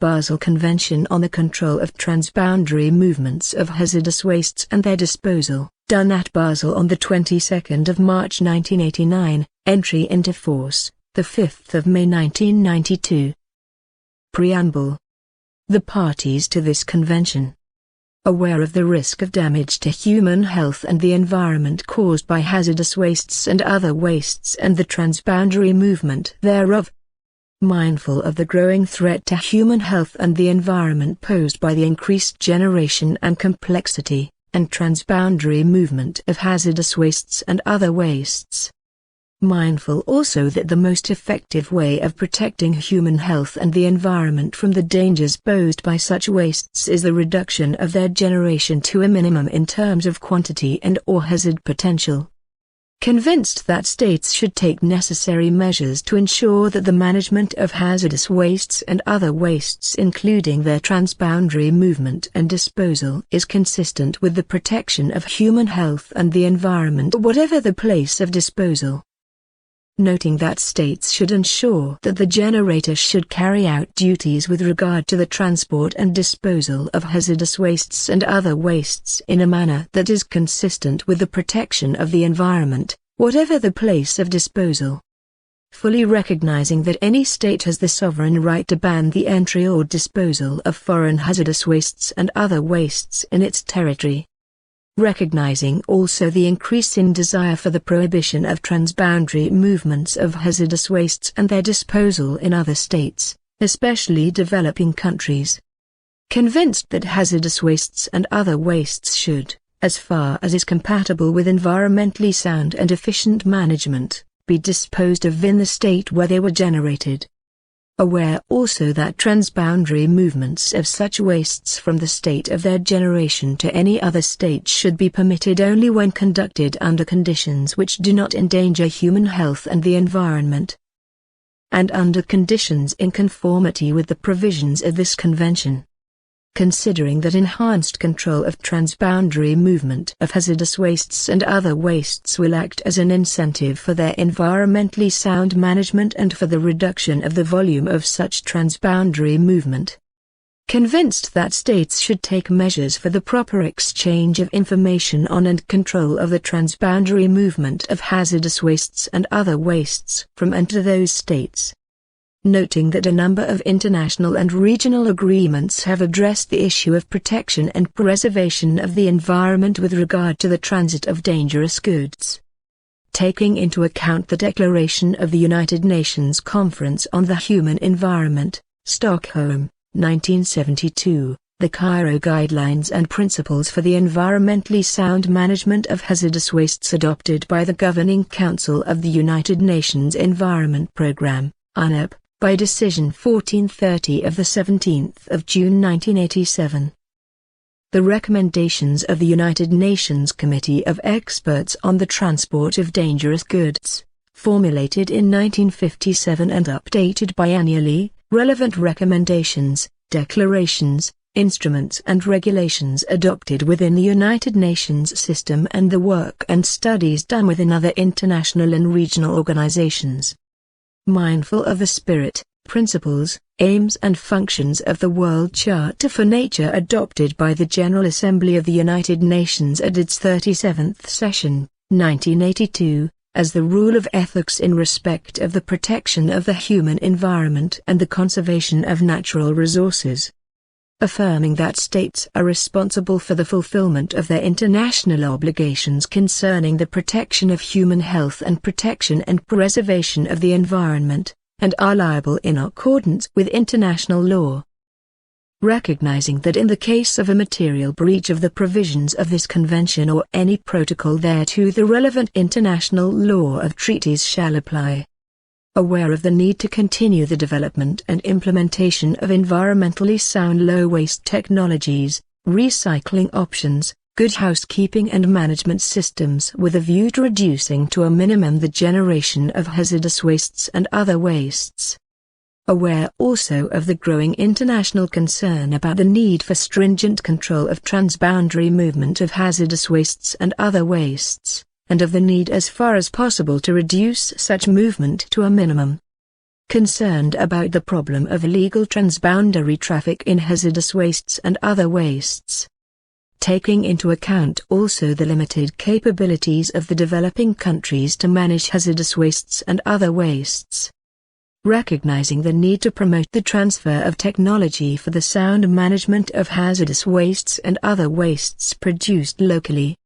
Basel Convention on the Control of Transboundary Movements of Hazardous Wastes and Their Disposal, done at Basel on the 22nd of March 1989, entry into force, the 5th of May 1992. Preamble. The parties to this convention, aware of the risk of damage to human health and the environment caused by hazardous wastes and other wastes and the transboundary movement thereof, mindful of the growing threat to human health and the environment posed by the increased generation and complexity and transboundary movement of hazardous wastes and other wastes. Mindful also that the most effective way of protecting human health and the environment from the dangers posed by such wastes is the reduction of their generation to a minimum in terms of quantity and/or hazard potential. Convinced that states should take necessary measures to ensure that the management of hazardous wastes and other wastes, including their transboundary movement and disposal, is consistent with the protection of human health and the environment, whatever the place of disposal. Noting that states should ensure that the generator should carry out duties with regard to the transport and disposal of hazardous wastes and other wastes in a manner that is consistent with the protection of the environment, whatever the place of disposal. Fully recognizing that any state has the sovereign right to ban the entry or disposal of foreign hazardous wastes and other wastes in its territory. Recognizing also the increasing desire for the prohibition of transboundary movements of hazardous wastes and their disposal in other states, especially developing countries. Convinced that hazardous wastes and other wastes should, as far as is compatible with environmentally sound and efficient management, be disposed of in the state where they were generated. Aware also that transboundary movements of such wastes from the state of their generation to any other state should be permitted only when conducted under conditions which do not endanger human health and the environment, and under conditions in conformity with the provisions of this convention. Considering that enhanced control of transboundary movement of hazardous wastes and other wastes will act as an incentive for their environmentally sound management and for the reduction of the volume of such transboundary movement. Convinced that states should take measures for the proper exchange of information on and control of the transboundary movement of hazardous wastes and other wastes from and to those states. Noting that a number of international and regional agreements have addressed the issue of protection and preservation of the environment with regard to the transit of dangerous goods. Taking into account the Declaration of the United Nations Conference on the Human Environment, Stockholm, 1972, the Cairo Guidelines and Principles for the Environmentally Sound Management of Hazardous Wastes adopted by the Governing Council of the United Nations Environment Programme, UNEP, by Decision 1430 of 17 June 1987. The recommendations of the United Nations Committee of Experts on the Transport of Dangerous Goods, formulated in 1957 and updated biannually, relevant recommendations, declarations, instruments and regulations adopted within the United Nations system and the work and studies done within other international and regional organizations. Mindful of the spirit, principles, aims and functions of the World Charter for Nature adopted by the General Assembly of the United Nations at its 37th session, 1982, as the rule of ethics in respect of the protection of the human environment and the conservation of natural resources. Affirming that states are responsible for the fulfillment of their international obligations concerning the protection of human health and protection and preservation of the environment, and are liable in accordance with international law. Recognizing that in the case of a material breach of the provisions of this convention or any protocol thereto, the relevant international law of treaties shall apply. Aware of the need to continue the development and implementation of environmentally sound low-waste technologies, recycling options, good housekeeping and management systems with a view to reducing to a minimum the generation of hazardous wastes and other wastes. Aware also of the growing international concern about the need for stringent control of transboundary movement of hazardous wastes and other wastes, and of the need as far as possible to reduce such movement to a minimum. concerned about the problem of illegal transboundary traffic in hazardous wastes and other wastes. Taking into account also the limited capabilities of the developing countries to manage hazardous wastes and other wastes. Recognizing the need to promote the transfer of technology for the sound management of hazardous wastes and other wastes produced locally,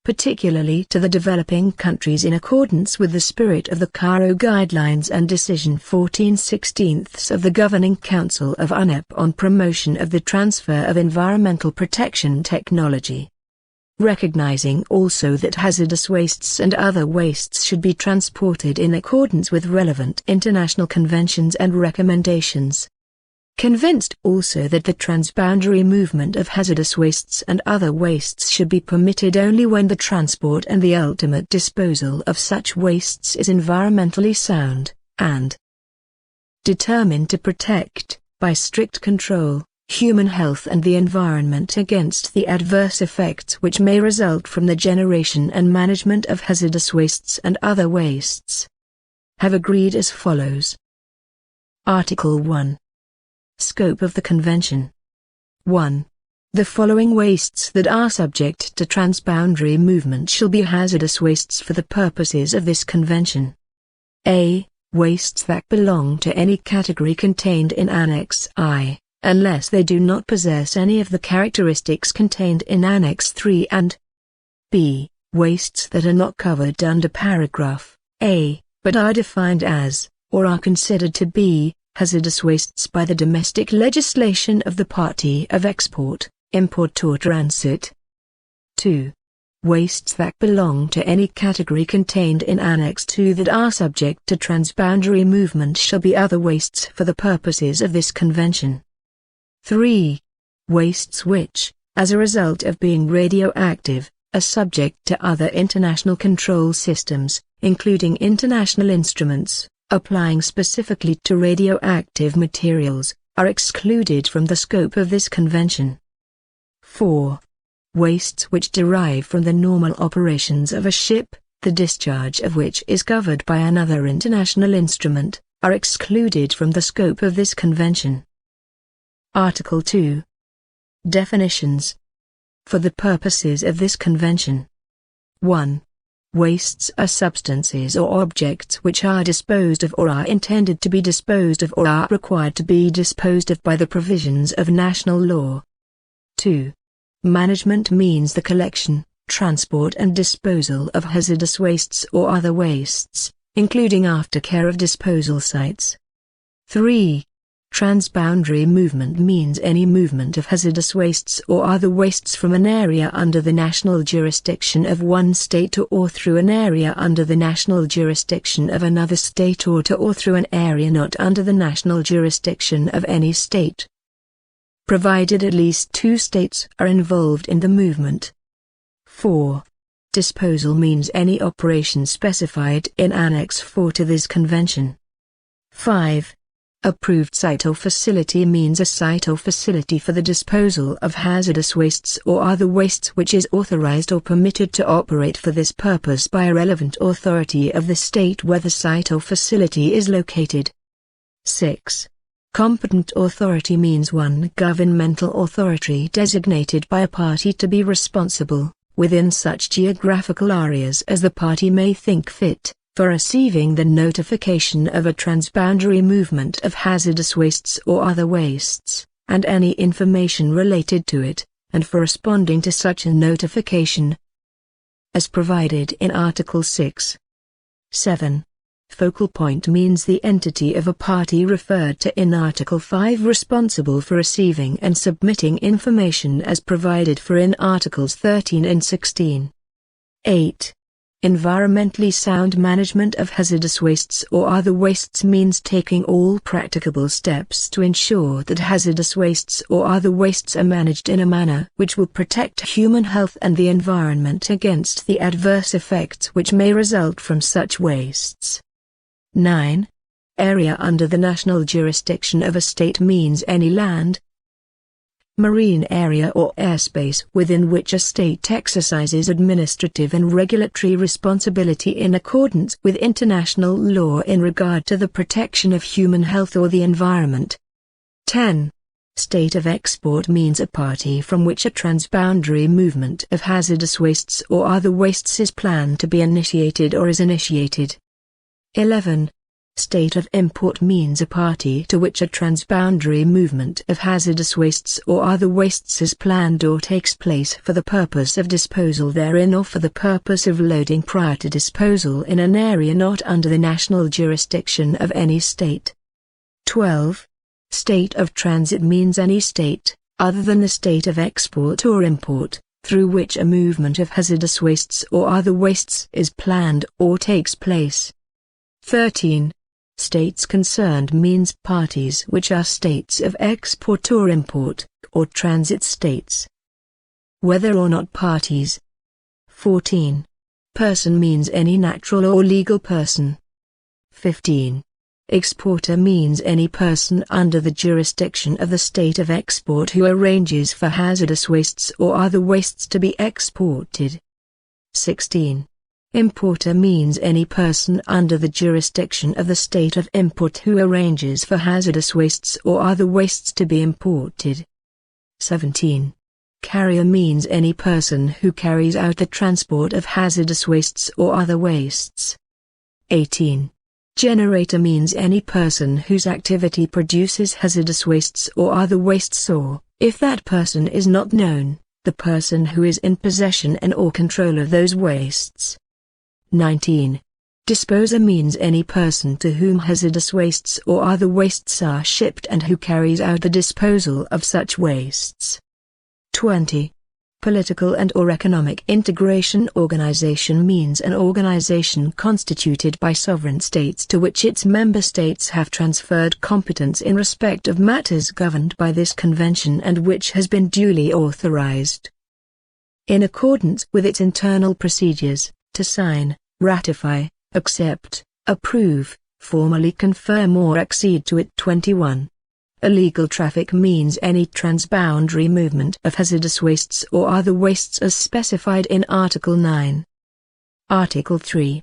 particularly to the developing countries in accordance with the spirit of the Cairo Guidelines and Decision 14/16 of the Governing Council of UNEP on promotion of the transfer of environmental protection technology. Recognizing also that hazardous wastes and other wastes should be transported in accordance with relevant international conventions and recommendations. Convinced also that the transboundary movement of hazardous wastes and other wastes should be permitted only when the transport and the ultimate disposal of such wastes is environmentally sound, and determined to protect, by strict control, human health and the environment against the adverse effects which may result from the generation and management of hazardous wastes and other wastes, have agreed as follows. Article 1. Scope of the Convention. 1. The following wastes that are subject to transboundary movement shall be hazardous wastes for the purposes of this Convention. A. Wastes that belong to any category contained in Annex I, unless they do not possess any of the characteristics contained in Annex 3 and B. Wastes that are not covered under Paragraph A, but are defined as, or are considered to be, hazardous wastes by the domestic legislation of the party of export, import or transit. 2. Wastes that belong to any category contained in Annex 2 that are subject to transboundary movement shall be other wastes for the purposes of this Convention. 3. Wastes which, as a result of being radioactive, are subject to other international control systems, including international instruments, applying specifically to radioactive materials, are excluded from the scope of this Convention. 4. Wastes which derive from the normal operations of a ship, the discharge of which is covered by another international instrument, are excluded from the scope of this Convention. Article 2. Definitions. For the purposes of this Convention. 1. Wastes are substances or objects which are disposed of or are intended to be disposed of or are required to be disposed of by the provisions of national law. 2. Management means the collection, transport and disposal of hazardous wastes or other wastes, including aftercare of disposal sites. 3. Transboundary movement means any movement of hazardous wastes or other wastes from an area under the national jurisdiction of one state or through an area under the national jurisdiction of another state or to or through an area not under the national jurisdiction of any state, provided at least 2 states are involved in the movement. 4. Disposal means any operation specified in Annex 4 to this Convention. 5. Approved site or facility means a site or facility for the disposal of hazardous wastes or other wastes which is authorized or permitted to operate for this purpose by a relevant authority of the state where the site or facility is located. 6. Competent authority means one governmental authority designated by a party to be responsible, within such geographical areas as the party may think fit, for receiving the notification of a transboundary movement of hazardous wastes or other wastes, and any information related to it, and for responding to such a notification, as provided in Article 6. 7. Focal point means the entity of a party referred to in Article 5 responsible for receiving and submitting information as provided for in Articles 13 and 16. 8. Environmentally sound management of hazardous wastes or other wastes means taking all practicable steps to ensure that hazardous wastes or other wastes are managed in a manner which will protect human health and the environment against the adverse effects which may result from such wastes. 9. Area under the national jurisdiction of a state means any land, marine area or airspace within which a state exercises administrative and regulatory responsibility in accordance with international law in regard to the protection of human health or the environment. 10. State of export means a party from which a transboundary movement of hazardous wastes or other wastes is planned to be initiated or is initiated. 11. State of import means a party to which a transboundary movement of hazardous wastes or other wastes is planned or takes place for the purpose of disposal therein or for the purpose of loading prior to disposal in an area not under the national jurisdiction of any state. 12. State of transit means any state, other than the state of export or import, through which a movement of hazardous wastes or other wastes is planned or takes place. 13. States concerned means parties which are states of export or import, or transit states. Whether or not parties. 14. Person means any natural or legal person. 15. Exporter means any person under the jurisdiction of the state of export who arranges for hazardous wastes or other wastes to be exported. 16. Importer means any person under the jurisdiction of the state of import who arranges for hazardous wastes or other wastes to be imported. 17. Carrier means any person who carries out the transport of hazardous wastes or other wastes. 18. Generator means any person whose activity produces hazardous wastes or other wastes or, if that person is not known, the person who is in possession and or control of those wastes. 19. Disposer means any person to whom hazardous wastes or other wastes are shipped and who carries out the disposal of such wastes. 20. Political and or economic integration organization means an organization constituted by sovereign states to which its member states have transferred competence in respect of matters governed by this convention and which has been duly authorized, in accordance with its internal procedures, to sign, ratify, accept, approve, formally confirm or accede to it. 21. Illegal traffic means any transboundary movement of hazardous wastes or other wastes as specified in Article 9. Article 3.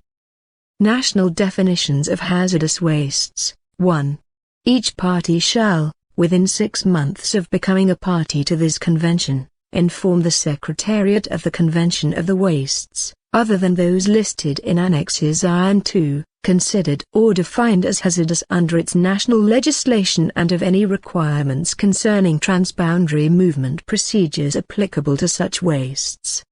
National definitions of hazardous wastes. 1. Each party shall, within 6 months of becoming a party to this convention, inform the Secretariat of the Convention of the wastes, other than those listed in Annexes I and II, considered or defined as hazardous under its national legislation and of any requirements concerning transboundary movement procedures applicable to such wastes.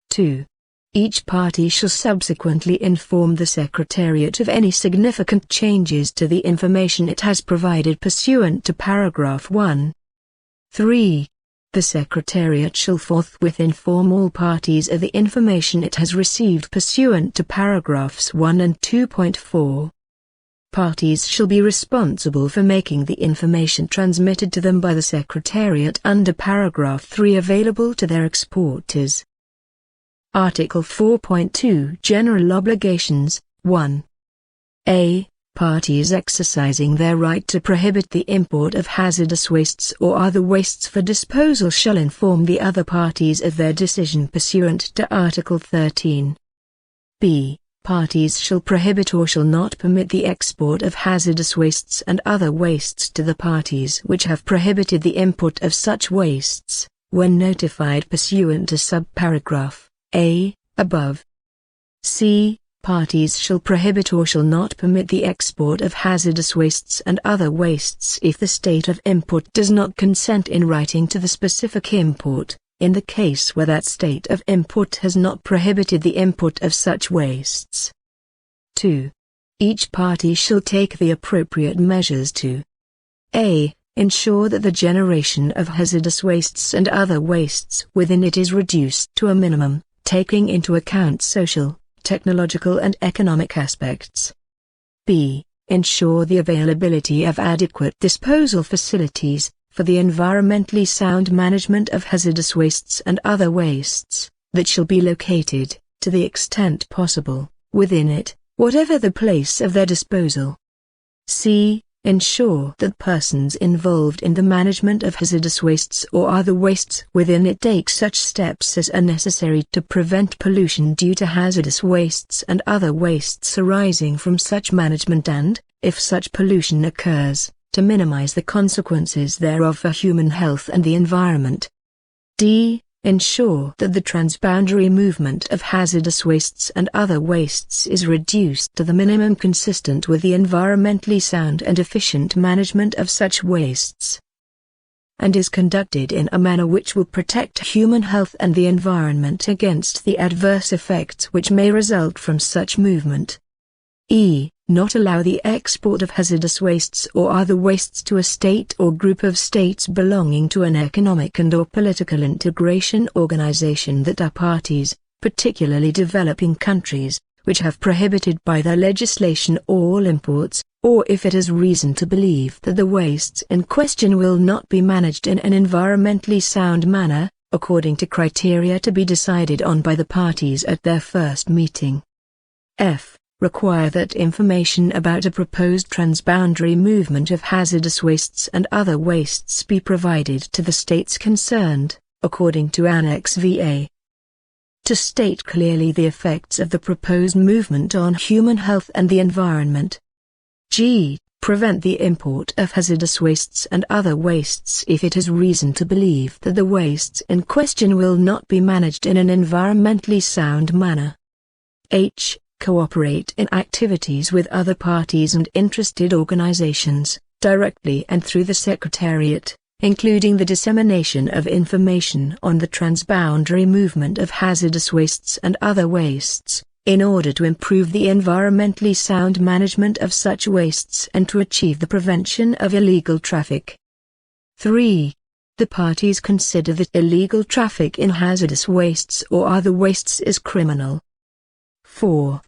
2. Each party shall subsequently inform the Secretariat of any significant changes to the information it has provided pursuant to paragraph 1. 3. The Secretariat shall forthwith inform all parties of the information it has received pursuant to paragraphs 1 and 2.4. Parties shall be responsible for making the information transmitted to them by the Secretariat under paragraph 3 available to their exporters. Article 4.2 General Obligations. 1. A. Parties exercising their right to prohibit the import of hazardous wastes or other wastes for disposal shall inform the other parties of their decision pursuant to Article 13. B. Parties shall prohibit or shall not permit the export of hazardous wastes and other wastes to the parties which have prohibited the import of such wastes, when notified pursuant to subparagraph A, above. C. Parties shall prohibit or shall not permit the export of hazardous wastes and other wastes if the state of import does not consent in writing to the specific import, in the case where that state of import has not prohibited the import of such wastes. 2. Each party shall take the appropriate measures to a. Ensure that the generation of hazardous wastes and other wastes within it is reduced to a minimum, taking into account social, technological and economic aspects. B. Ensure the availability of adequate disposal facilities, for the environmentally sound management of hazardous wastes and other wastes, that shall be located, to the extent possible, within it, whatever the place of their disposal. C. ensure that persons involved in the management of hazardous wastes or other wastes within it take such steps as are necessary to prevent pollution due to hazardous wastes and other wastes arising from such management and, if such pollution occurs, to minimize the consequences thereof for human health and the environment. D. Ensure that the transboundary movement of hazardous wastes and other wastes is reduced to the minimum consistent with the environmentally sound and efficient management of such wastes, and is conducted in a manner which will protect human health and the environment against the adverse effects which may result from such movement. E. Not allow the export of hazardous wastes or other wastes to a state or group of states belonging to an economic and/or political integration organization that are parties, particularly developing countries, which have prohibited by their legislation all imports, or if it has reason to believe that the wastes in question will not be managed in an environmentally sound manner, according to criteria to be decided on by the parties at their first meeting. F. Require that information about a proposed transboundary movement of hazardous wastes and other wastes be provided to the states concerned, according to Annex VA. To state clearly the effects of the proposed movement on human health and the environment. G. Prevent the import of hazardous wastes and other wastes if it has reason to believe that the wastes in question will not be managed in an environmentally sound manner. H. Cooperate in activities with other parties and interested organizations, directly and through the Secretariat, including the dissemination of information on the transboundary movement of hazardous wastes and other wastes, in order to improve the environmentally sound management of such wastes and to achieve the prevention of illegal traffic. 3. The parties consider that illegal traffic in hazardous wastes or other wastes is criminal. 4.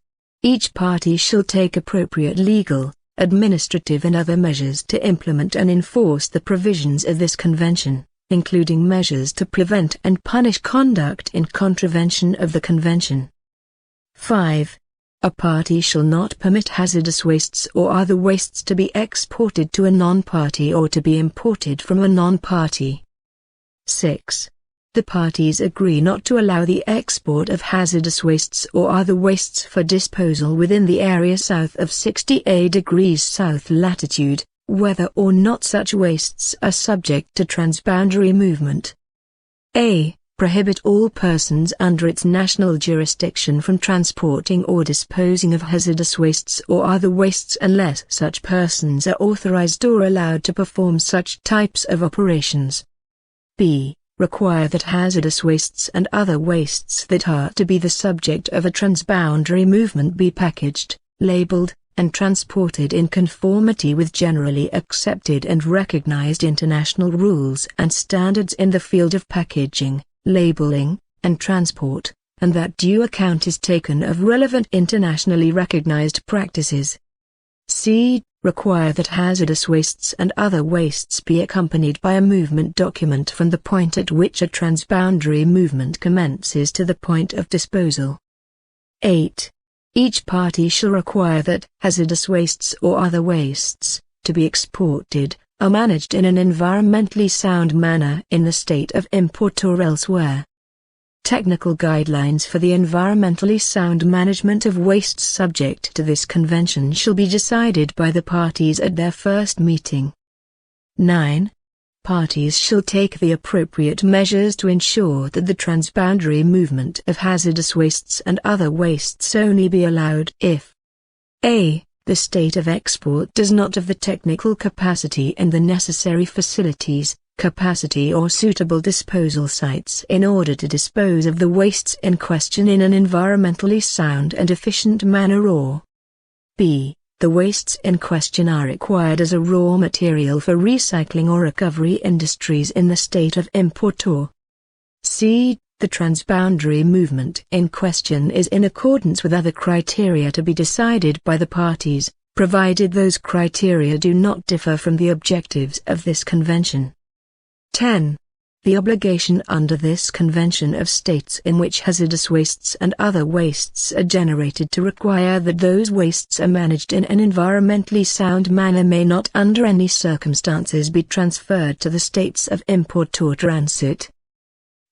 Each party shall take appropriate legal, administrative and other measures to implement and enforce the provisions of this convention, including measures to prevent and punish conduct in contravention of the convention. 5. A party shall not permit hazardous wastes or other wastes to be exported to a non-party or to be imported from a non-party. 6. The parties agree not to allow the export of hazardous wastes or other wastes for disposal within the area south of 68 degrees south latitude, whether or not such wastes are subject to transboundary movement. A. Prohibit all persons under its national jurisdiction from transporting or disposing of hazardous wastes or other wastes unless such persons are authorized or allowed to perform such types of operations. B. Require that hazardous wastes and other wastes that are to be the subject of a transboundary movement be packaged, labeled, and transported in conformity with generally accepted and recognized international rules and standards in the field of packaging, labeling, and transport, and that due account is taken of relevant internationally recognized practices. C. Require that hazardous wastes and other wastes be accompanied by a movement document from the point at which a transboundary movement commences to the point of disposal. 8. Each party shall require that hazardous wastes or other wastes, to be exported, are managed in an environmentally sound manner in the state of import or elsewhere. Technical guidelines for the environmentally sound management of wastes subject to this convention shall be decided by the parties at their first meeting. 9. Parties shall take the appropriate measures to ensure that the transboundary movement of hazardous wastes and other wastes only be allowed if a. The state of export does not have the technical capacity and the necessary facilities, capacity or suitable disposal sites in order to dispose of the wastes in question in an environmentally sound and efficient manner, or b. The wastes in question are required as a raw material for recycling or recovery industries in the state of import, or c. The transboundary movement in question is in accordance with other criteria to be decided by the parties, provided those criteria do not differ from the objectives of this convention. 10. The obligation under this convention of states in which hazardous wastes and other wastes are generated to require that those wastes are managed in an environmentally sound manner may not under any circumstances be transferred to the states of import or transit.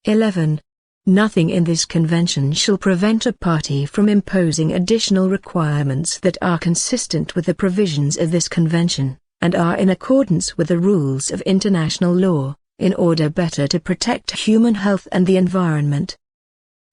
11. Nothing in this convention shall prevent a party from imposing additional requirements that are consistent with the provisions of this convention, and are in accordance with the rules of international law, in order better to protect human health and the environment.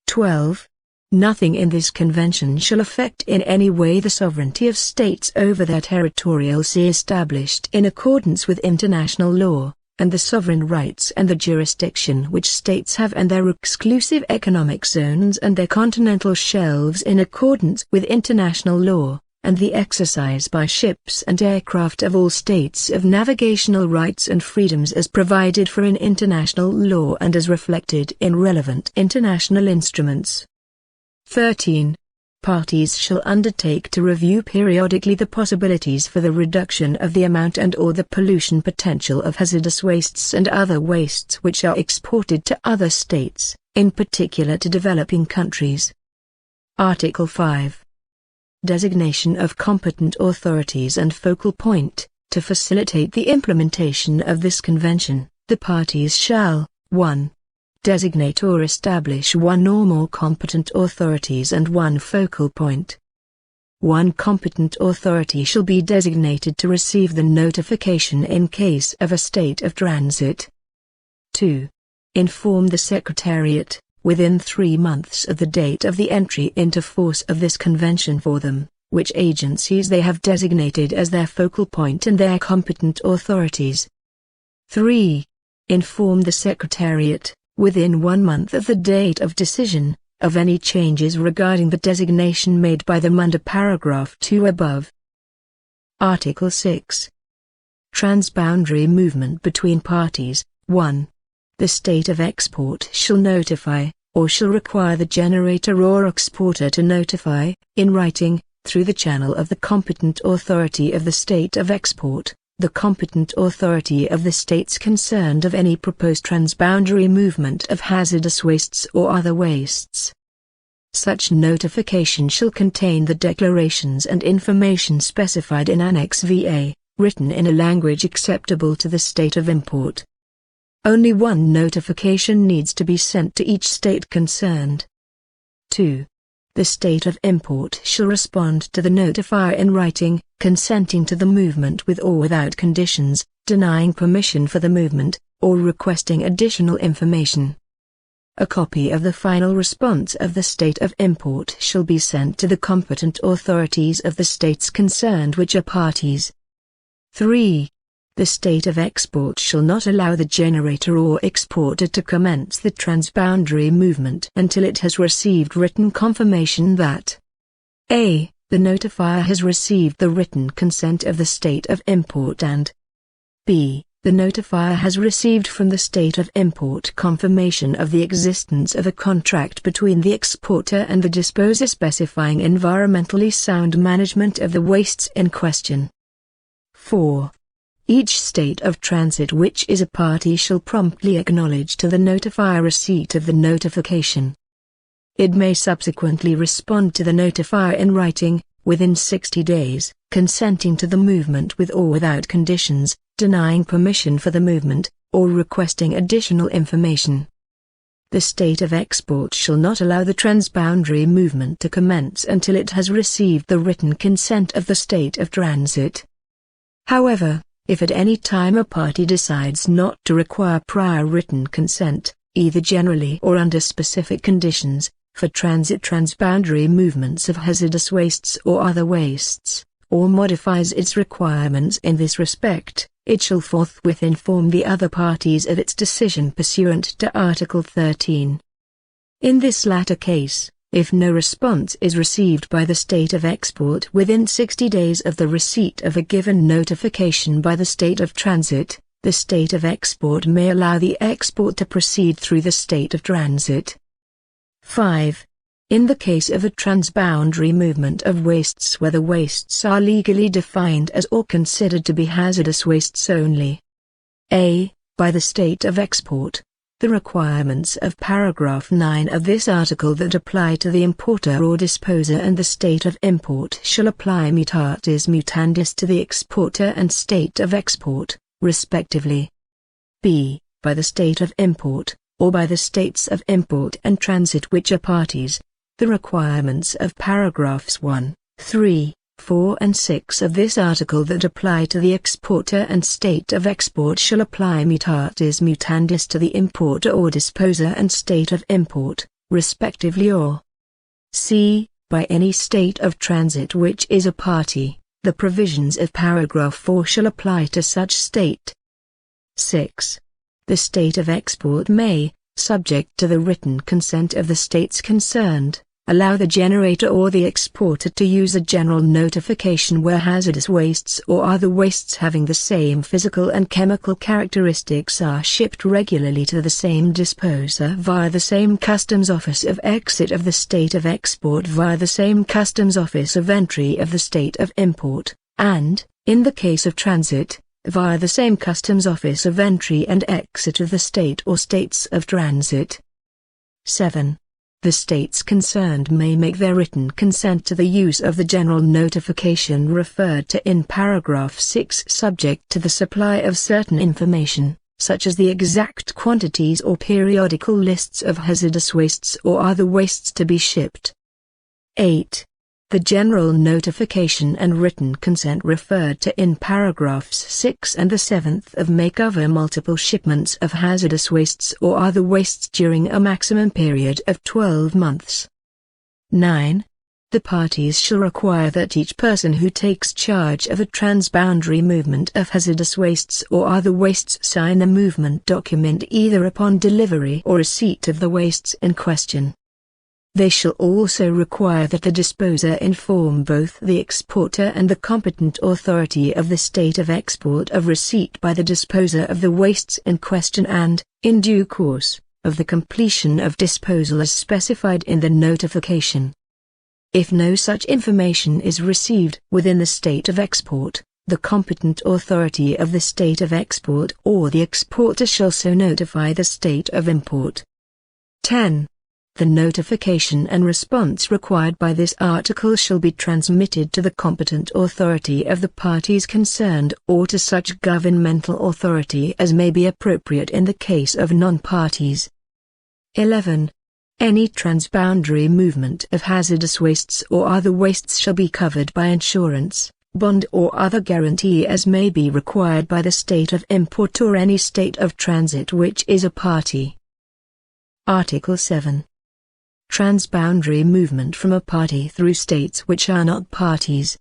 12. Nothing in this convention shall affect in any way the sovereignty of states over their territorial sea established in accordance with international law, and the sovereign rights and the jurisdiction which states have and their exclusive economic zones and their continental shelves in accordance with international law, and the exercise by ships and aircraft of all states of navigational rights and freedoms as provided for in international law and as reflected in relevant international instruments. 13. Parties shall undertake to review periodically the possibilities for the reduction of the amount and/or the pollution potential of hazardous wastes and other wastes which are exported to other states, in particular to developing countries. Article 5. Designation of competent authorities and focal point. To facilitate the implementation of this convention, the parties shall, 1. Designate or establish one or more competent authorities and one focal point. One competent authority shall be designated to receive the notification in case of a state of transit. 2. Inform the Secretariat, within 3 months of the date of the entry into force of this convention for them, which agencies they have designated as their focal point and their competent authorities. 3. Inform the Secretariat, within 1 month of the date of decision, of any changes regarding the designation made by them under paragraph 2 above. Article 6. Transboundary movement between parties. 1. The state of export shall notify, or shall require the generator or exporter to notify, in writing, through the channel of the competent authority of the state of export, the competent authority of the states concerned of any proposed transboundary movement of hazardous wastes or other wastes. Such notification shall contain the declarations and information specified in Annex VA, written in a language acceptable to the state of import. Only one notification needs to be sent to each state concerned. 2. The state of import shall respond to the notifier in writing, consenting to the movement with or without conditions, denying permission for the movement, or requesting additional information. A copy of the final response of the state of import shall be sent to the competent authorities of the states concerned which are parties. 3. The state of export shall not allow the generator or exporter to commence the transboundary movement until it has received written confirmation that a. The notifier has received the written consent of the state of import and b. The notifier has received from the state of import confirmation of the existence of a contract between the exporter and the disposer specifying environmentally sound management of the wastes in question. 4. Each state of transit which is a party shall promptly acknowledge to the notifier receipt of the notification. It may subsequently respond to the notifier in writing, within 60 days, consenting to the movement with or without conditions, denying permission for the movement, or requesting additional information. The state of export shall not allow the transboundary movement to commence until it has received the written consent of the state of transit. However, if at any time a party decides not to require prior written consent, either generally or under specific conditions, for transboundary movements of hazardous wastes or other wastes, or modifies its requirements in this respect, it shall forthwith inform the other parties of its decision pursuant to Article 13. In this latter case, if no response is received by the state of export within 60 days of the receipt of a given notification by the state of transit, the state of export may allow the export to proceed through the state of transit. 5. In the case of a transboundary movement of wastes where the wastes are legally defined as or considered to be hazardous wastes only. A. By the state of export. The requirements of paragraph 9 of this article that apply to the importer or disposer and the state of import shall apply mutatis mutandis to the exporter and state of export, respectively. b. By the state of import, or by the states of import and transit which are parties. The requirements of paragraphs 1, 3, 4 and 6 of this article that apply to the exporter and state of export shall apply mutatis mutandis to the importer or disposer and state of import, respectively, or c. By any state of transit which is a party. The provisions of paragraph 4 shall apply to such state. 6. The state of export may, subject to the written consent of the states concerned, allow the generator or the exporter to use a general notification where hazardous wastes or other wastes having the same physical and chemical characteristics are shipped regularly to the same disposer via the same customs office of exit of the state of export via the same customs office of entry of the state of import, and, in the case of transit, via the same customs office of entry and exit of the state or states of transit. 7. The states concerned may make their written consent to the use of the general notification referred to in paragraph 6 subject to the supply of certain information, such as the exact quantities or periodical lists of hazardous wastes or other wastes to be shipped. 8. The general notification and written consent referred to in paragraphs 6 and the 7th of may cover multiple shipments of hazardous wastes or other wastes during a maximum period of 12 months. 9. The parties shall require that each person who takes charge of a transboundary movement of hazardous wastes or other wastes sign the movement document either upon delivery or receipt of the wastes in question. They shall also require that the disposer inform both the exporter and the competent authority of the state of export of receipt by the disposer of the wastes in question and, in due course, of the completion of disposal as specified in the notification. If no such information is received within the state of export, the competent authority of the state of export or the exporter shall so notify the state of import. 10. The notification and response required by this article shall be transmitted to the competent authority of the parties concerned or to such governmental authority as may be appropriate in the case of non-parties. 11. Any transboundary movement of hazardous wastes or other wastes shall be covered by insurance, bond or other guarantee as may be required by the state of import or any state of transit which is a party. Article 7. Transboundary movement from a party through states which are not parties.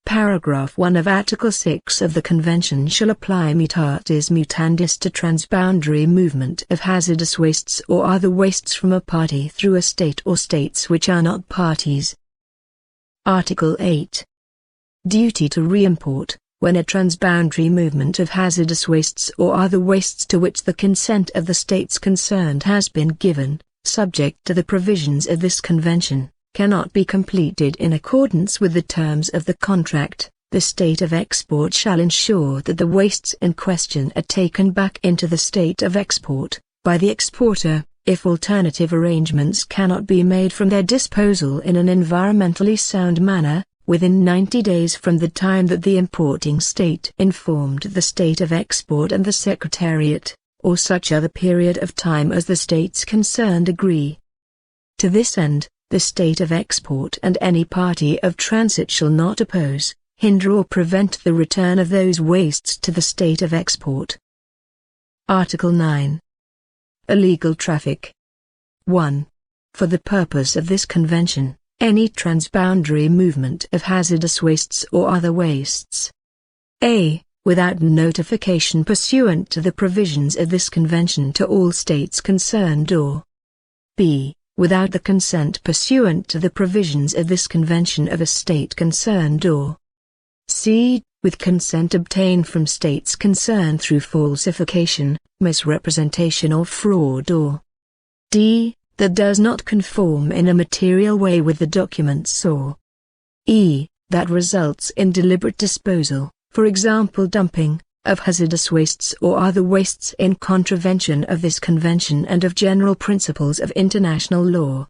Paragraph 1 of Article 6 of the Convention shall apply mutatis mutandis to transboundary movement of hazardous wastes or other wastes from a party through a state or states which are not parties. Article 8. Duty to re-import, when a transboundary movement of hazardous wastes or other wastes to which the consent of the states concerned has been given, subject to the provisions of this convention, cannot be completed in accordance with the terms of the contract, the state of export shall ensure that the wastes in question are taken back into the state of export, by the exporter, if alternative arrangements cannot be made from their disposal in an environmentally sound manner, within 90 days from the time that the importing state informed the state of export and the Secretariat, or such other period of time as the states concerned agree. To this end, the state of export and any party of transit shall not oppose, hinder or prevent the return of those wastes to the state of export. Article 9. Illegal traffic. 1. For the purpose of this convention, any transboundary movement of hazardous wastes or other wastes. A. Without notification pursuant to the provisions of this convention to all states concerned or b. Without the consent pursuant to the provisions of this convention of a state concerned or c. With consent obtained from states concerned through falsification, misrepresentation or fraud or d. That does not conform in a material way with the documents or e. That results in deliberate disposal, for example dumping, of hazardous wastes or other wastes in contravention of this convention and of general principles of international law,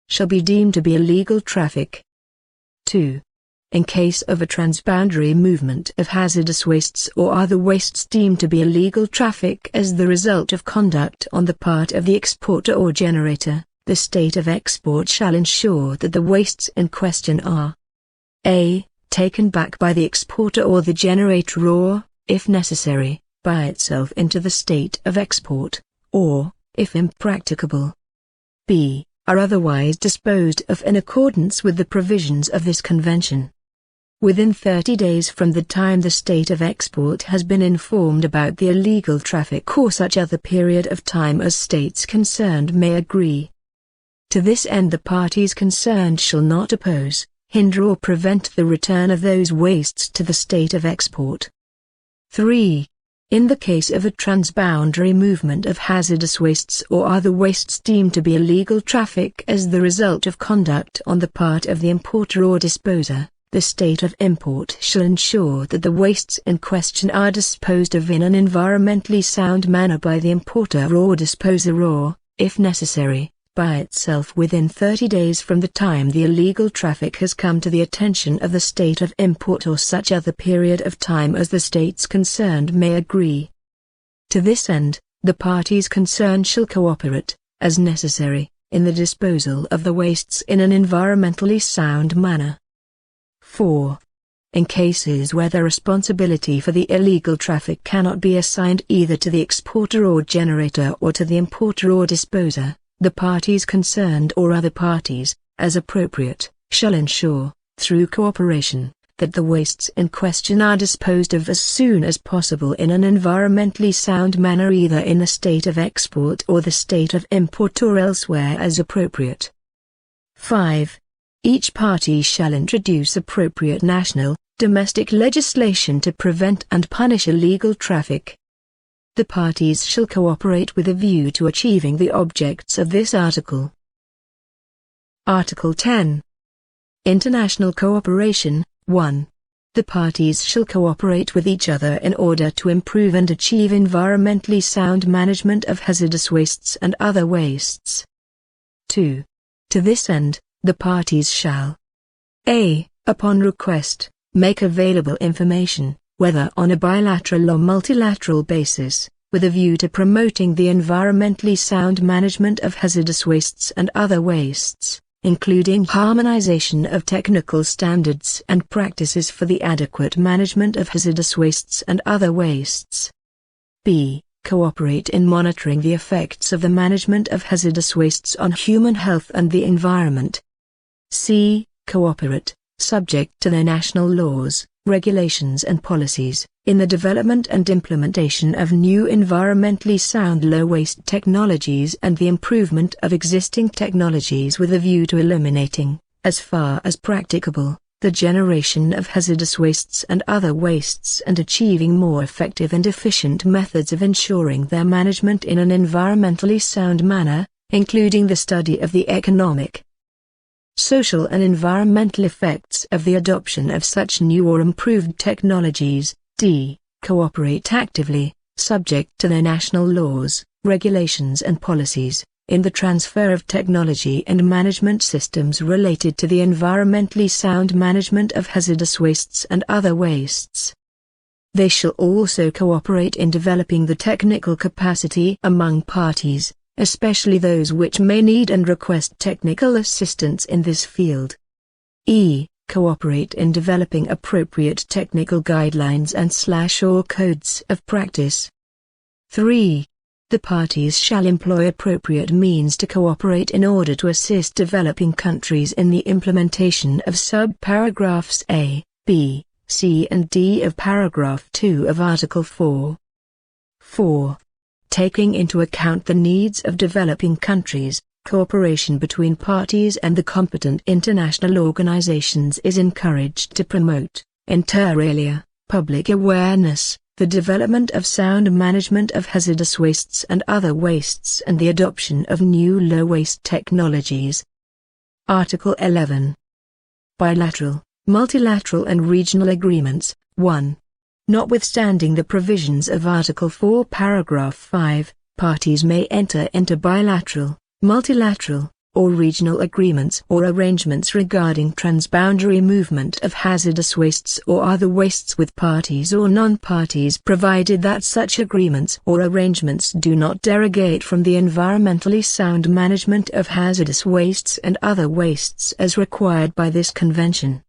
shall be deemed to be illegal traffic. 2. In case of a transboundary movement of hazardous wastes or other wastes deemed to be illegal traffic as the result of conduct on the part of the exporter or generator, the state of export shall ensure that the wastes in question are a. taken back by the exporter or the generator or, if necessary, by itself into the state of export, or, if impracticable, b. are otherwise disposed of in accordance with the provisions of this convention, within 30 days from the time the state of export has been informed about the illegal traffic or such other period of time as states concerned may agree. To this end the parties concerned shall not oppose, hinder or prevent the return of those wastes to the state of export. 3. In the case of a transboundary movement of hazardous wastes or other wastes deemed to be illegal traffic as the result of conduct on the part of the importer or disposer, the state of import shall ensure that the wastes in question are disposed of in an environmentally sound manner by the importer or disposer or, if necessary, by itself within 30 days from the time the illegal traffic has come to the attention of the state of import or such other period of time as the states concerned may agree. To this end, the parties concerned shall cooperate, as necessary, in the disposal of the wastes in an environmentally sound manner. 4. In cases where the responsibility for the illegal traffic cannot be assigned either to the exporter or generator or to the importer or disposer, the parties concerned or other parties, as appropriate, shall ensure, through cooperation, that the wastes in question are disposed of as soon as possible in an environmentally sound manner either in the state of export or the state of import or elsewhere as appropriate. 5. Each party shall introduce appropriate national, domestic legislation to prevent and punish illegal traffic. The parties shall cooperate with a view to achieving the objects of this article. Article 10. International cooperation. 1. The parties shall cooperate with each other in order to improve and achieve environmentally sound management of hazardous wastes and other wastes. 2. To this end, the parties shall a. Upon request, make available information, whether on a bilateral or multilateral basis, with a view to promoting the environmentally sound management of hazardous wastes and other wastes, including harmonization of technical standards and practices for the adequate management of hazardous wastes and other wastes. b. Cooperate in monitoring the effects of the management of hazardous wastes on human health and the environment. c. Cooperate, subject to their national laws, regulations and policies, in the development and implementation of new environmentally sound low-waste technologies and the improvement of existing technologies with a view to eliminating, as far as practicable, the generation of hazardous wastes and other wastes and achieving more effective and efficient methods of ensuring their management in an environmentally sound manner, including the study of the economic, social and environmental effects of the adoption of such new or improved technologies. d. Cooperate actively, subject to their national laws, regulations and policies, in the transfer of technology and management systems related to the environmentally sound management of hazardous wastes and other wastes. They shall also cooperate in developing the technical capacity among parties, especially those which may need and request technical assistance in this field. e. Cooperate in developing appropriate technical guidelines and/or codes of practice. 3. The parties shall employ appropriate means to cooperate in order to assist developing countries in the implementation of sub-paragraphs A, B, C and D of paragraph 2 of Article 4. 4. Taking into account the needs of developing countries, cooperation between parties and the competent international organizations is encouraged to promote, inter alia, public awareness, the development of sound management of hazardous wastes and other wastes and the adoption of new low-waste technologies. Article 11. Bilateral, multilateral and regional agreements. 1. Notwithstanding the provisions of Article 4, Paragraph 5, parties may enter into bilateral, multilateral, or regional agreements or arrangements regarding transboundary movement of hazardous wastes or other wastes with parties or non-parties, provided that such agreements or arrangements do not derogate from the environmentally sound management of hazardous wastes and other wastes as required by this convention.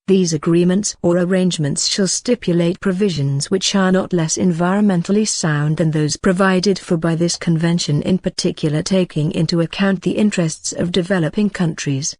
These agreements or arrangements shall stipulate provisions which are not less environmentally sound than those provided for by this convention, in particular taking into account the interests of developing countries.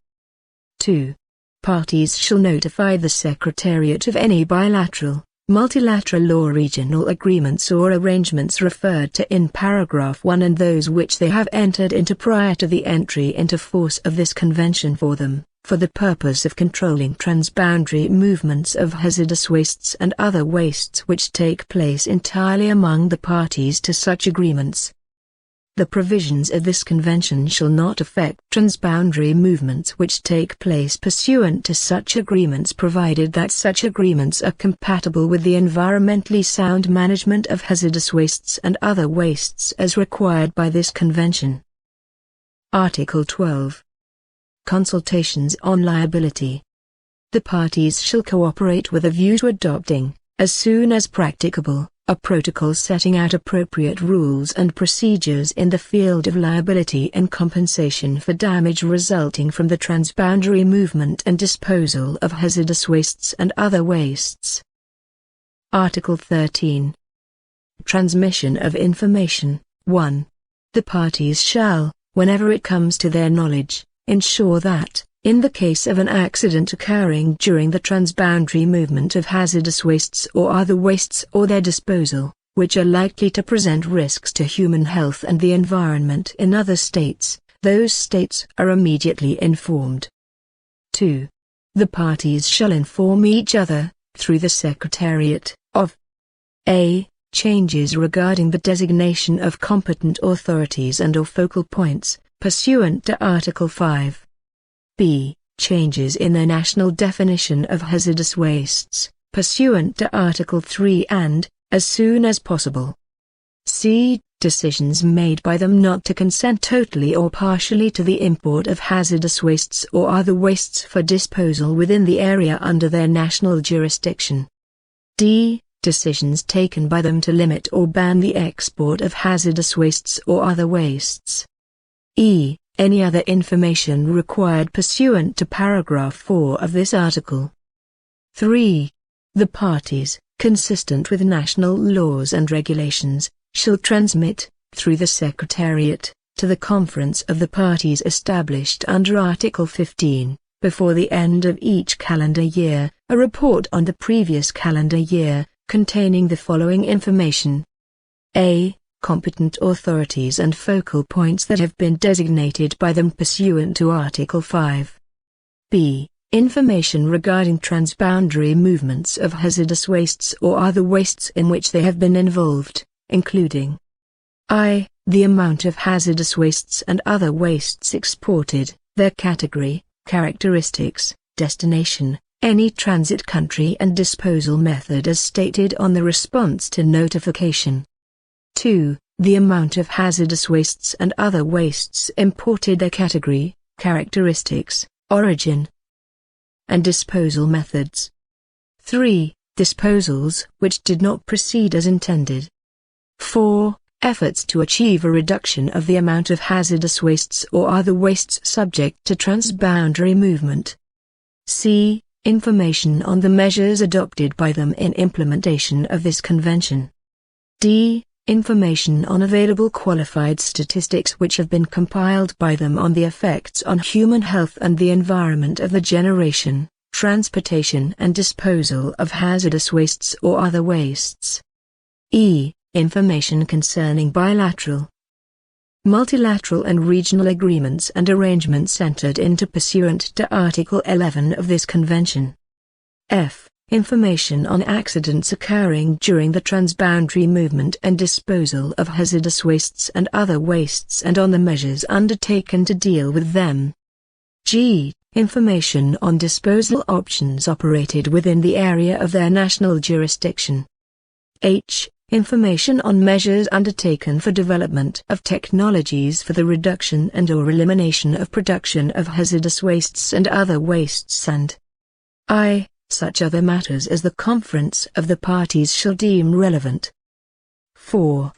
2. Parties shall notify the Secretariat of any bilateral, multilateral or regional agreements or arrangements referred to in paragraph 1 and those which they have entered into prior to the entry into force of this convention for them, for the purpose of controlling transboundary movements of hazardous wastes and other wastes which take place entirely among the parties to such agreements. The provisions of this convention shall not affect transboundary movements which take place pursuant to such agreements, provided that such agreements are compatible with the environmentally sound management of hazardous wastes and other wastes as required by this convention. Article 12. Consultations on liability. The parties shall cooperate with a view to adopting, as soon as practicable, a protocol setting out appropriate rules and procedures in the field of liability and compensation for damage resulting from the transboundary movement and disposal of hazardous wastes and other wastes. Article 13. Transmission of information. 1. The parties shall, whenever it comes to their knowledge, ensure that, in the case of an accident occurring during the transboundary movement of hazardous wastes or other wastes or their disposal, which are likely to present risks to human health and the environment in other states, those states are immediately informed. 2. The parties shall inform each other, through the Secretariat, of a. Changes regarding the designation of competent authorities and/or focal points, pursuant to Article 5. b. Changes in their national definition of hazardous wastes, pursuant to Article 3 and, as soon as possible. c. Decisions made by them not to consent totally or partially to the import of hazardous wastes or other wastes for disposal within the area under their national jurisdiction. d. Decisions taken by them to limit or ban the export of hazardous wastes or other wastes. e. Any other information required pursuant to paragraph 4 of this article. 3. The parties, consistent with national laws and regulations, shall transmit, through the Secretariat, to the conference of the parties established under Article 15, before the end of each calendar year, a report on the previous calendar year, containing the following information. a. Competent authorities and focal points that have been designated by them pursuant to Article 5. b. Information regarding transboundary movements of hazardous wastes or other wastes in which they have been involved, including I. The amount of hazardous wastes and other wastes exported, their category, characteristics, destination, any transit country and disposal method as stated on the response to notification. 2. The amount of hazardous wastes and other wastes imported, their category, characteristics, origin, and disposal methods. 3. Disposals which did not proceed as intended. 4. Efforts to achieve a reduction of the amount of hazardous wastes or other wastes subject to transboundary movement. c. Information on the measures adopted by them in implementation of this convention. d. Information on available qualified statistics which have been compiled by them on the effects on human health and the environment of the generation, transportation and disposal of hazardous wastes or other wastes. e. Information concerning bilateral, multilateral and regional agreements and arrangements entered into pursuant to Article 11 of this convention. f. Information on accidents occurring during the transboundary movement and disposal of hazardous wastes and other wastes and on the measures undertaken to deal with them. g. Information on disposal options operated within the area of their national jurisdiction. h. Information on measures undertaken for development of technologies for the reduction and/or elimination of production of hazardous wastes and other wastes, and I. Such other matters as the conference of the parties shall deem relevant. 4.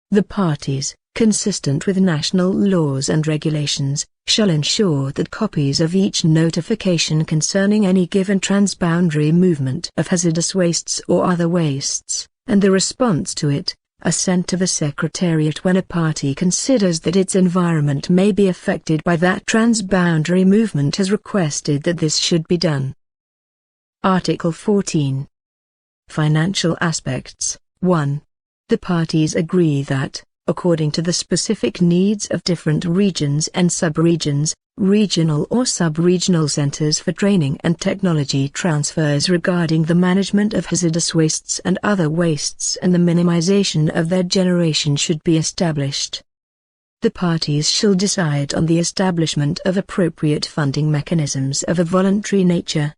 The parties, consistent with national laws and regulations, shall ensure that copies of each notification concerning any given transboundary movement of hazardous wastes or other wastes, and the response to it, are sent to the Secretariat when a party considers that its environment may be affected by that transboundary movement has requested that this should be done. Article 14. Financial aspects. 1. The parties agree that, according to the specific needs of different regions and sub-regions, regional or sub-regional centers for training and technology transfers regarding the management of hazardous wastes and other wastes and the minimization of their generation should be established. The parties shall decide on the establishment of appropriate funding mechanisms of a voluntary nature.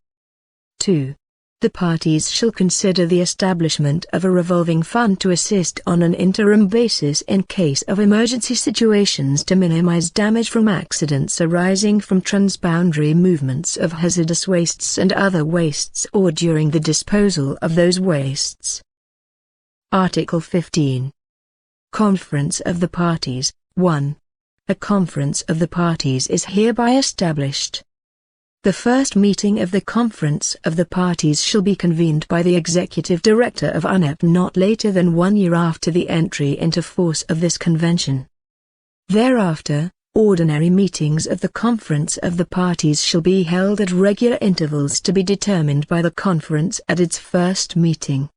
2. The parties shall consider the establishment of a revolving fund to assist on an interim basis in case of emergency situations to minimize damage from accidents arising from transboundary movements of hazardous wastes and other wastes or during the disposal of those wastes. Article 15. Conference of the Parties. 1. A conference of the parties is hereby established. The first meeting of the Conference of the Parties shall be convened by the Executive Director of UNEP not later than 1 year after the entry into force of this Convention. Thereafter, ordinary meetings of the Conference of the Parties shall be held at regular intervals to be determined by the Conference at its first meeting.